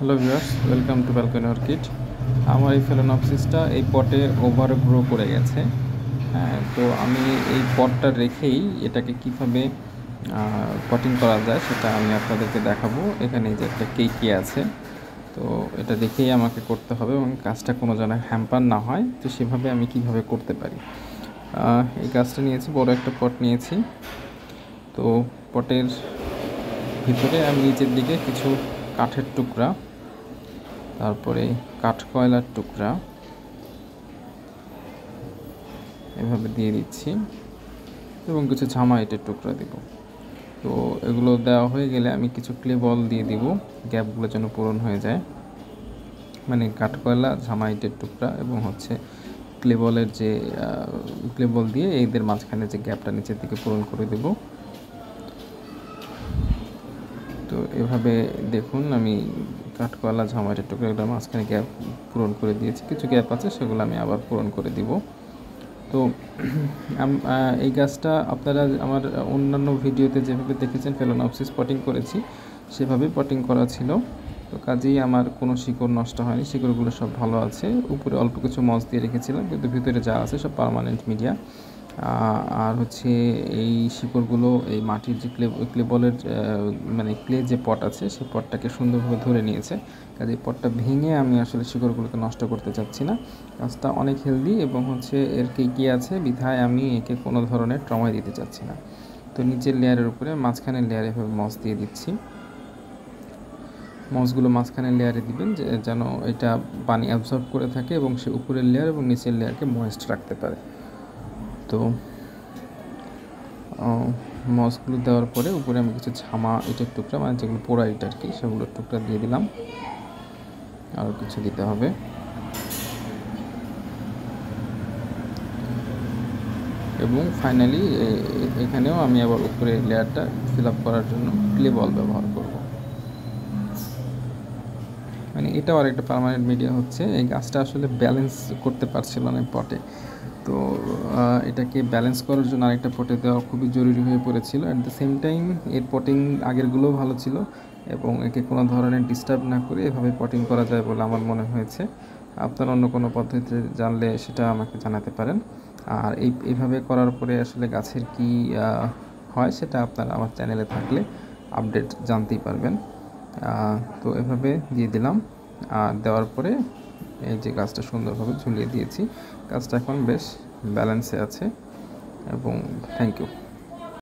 Hello viewers, welcome to balcony orchid. আমার এই ফেলোনপসিসটা এই পটে ওভার গ্রো করে গেছে। হ্যাঁ, তো আমি এই পটটা রেখেই এটাকে কীভাবে পটিং করা যায় সেটা আমি আপনাদেরকে দেখাবো। এখানে যে একটা কেকি আছে, তো এটা দেখেই আমাকে করতে হবে এবং কাজটা কোনো যেন হ্যাম্পার না হয়, তো সেভাবে আমি কিভাবে করতে পারি। এই গাছটা নিয়েছি, বড় একটা পট নিয়েছি। তো পটের ভিতরে আমি নিচের দিকে কিছু কাঠের টুকরা, তারপরে কাঠকয়লার টুকরা এভাবে দিয়ে দিচ্ছি এবং কিছু ঝামাইটের টুকরা দিব। তো এগুলো দেওয়া হয়ে গেলে আমি কিছু ক্লে বল দিয়ে দিব, গ্যাপগুলো যেন পূরণ হয়ে যায়। মানে কাঠকয়লা, ঝামাইটের টুকরা এবং ক্লে বলের যে ক্লে বল দিয়ে এদের মাঝখানে যে গ্যাপটা নিচের দিকে পূরণ করে দেব। তো এভাবে দেখুন, আমি কাঠকয়লা, ঝামাইটের টুকরা এগুলো মাঝখানে গ্যাপ পূরণ করে দিয়েছি। কিছু গ্যাপ আছে, সেগুলো আমি আবার পূরণ করে দিব। তো এই গাছটা আপনারা আমার অন্যান্য ভিডিওতে যেভাবে দেখেছেন ফেলোনপসিস পটিং করেছি, সেভাবেই পটিং করা ছিল। তো কাজেই আমার কোনো শিকড় নষ্ট হয়নি, শিকড়গুলো সব ভালো আছে। উপরে অল্প কিছু মস দিয়ে রেখেছিলাম, কিন্তু ভিতরে যা আছে সব পার্মানেন্ট মিডিয়া। আর এই শিকড়গুলো এই মাটির যে ক্লেবলের মানে ক্লে যে পট আছে, সেই পটটাকে সুন্দরভাবে ধরে নিয়েছে। কাজে পটটা ভেঙে আমি আসলে শিকড়গুলোকে নষ্ট করতে চাচ্ছি না। গাছটা অনেক হেলদি এবং এর কেকি আছে বিধায় আমি একে কোনো ধরনের ট্রমায় দিতে চাচ্ছি না। তো নিচের লেয়ারের উপরে মাঝখানের লেয়ারে এভাবে মস দিয়ে দিচ্ছি। মসগুলো মাঝখানের লেয়ারে দিবেন যেন এটা পানি অ্যাবজর্ব করে থাকে এবং সে উপরের লেয়ার এবং নিচের লেয়ারকে ময়েস্ট রাখতে পারে। তো মসগুলো দেওয়ার পরে উপরে আমি কিছু ঝামা ইটের টুকরা, মানে যেগুলো পোড়া ইট আর কি, সেগুলোর টুকরা দিয়ে দিলাম। আরও কিছু দিতে হবে। এবং ফাইনালি এখানেও আমি আবার উপরে লেয়ারটা ফিল আপ করার জন্য ক্লে বল ব্যবহার করব। মানে এটাও আর একটা পার্মানেন্ট মিডিয়া হচ্ছে। এই গাছটা আসলে ব্যালেন্স করতে পারছিল না পটে, তো এটাকে ব্যালেন্স করার জন্য আরেকটা পটে দেওয়া খুবই জরুরি হয়ে পড়েছিল। অ্যাট দ্য সেম টাইম এর পটিং আগেরগুলোও ভালো ছিল এবং একে কোনো ধরনের ডিস্টার্ব না করে এভাবে পটিং করা যায় বলে আমার মনে হয়েছে। আপনার অন্য কোনো পদ্ধতি জানলে সেটা আমাকে জানাতে পারেন। আর এইভাবে করার পরে আসলে গাছের কি হয় সেটা আপনারা আমার চ্যানেলে থাকলে আপডেট জানতেই পারবেন। তো এভাবে দিয়ে দিলাম। দেওয়ার পরে এই যে গাছটা সুন্দরভাবে ঝুলিয়ে দিয়েছি। গাছটা এখন বেশ ব্যালেন্সে আছে এবং থ্যাংক ইউ।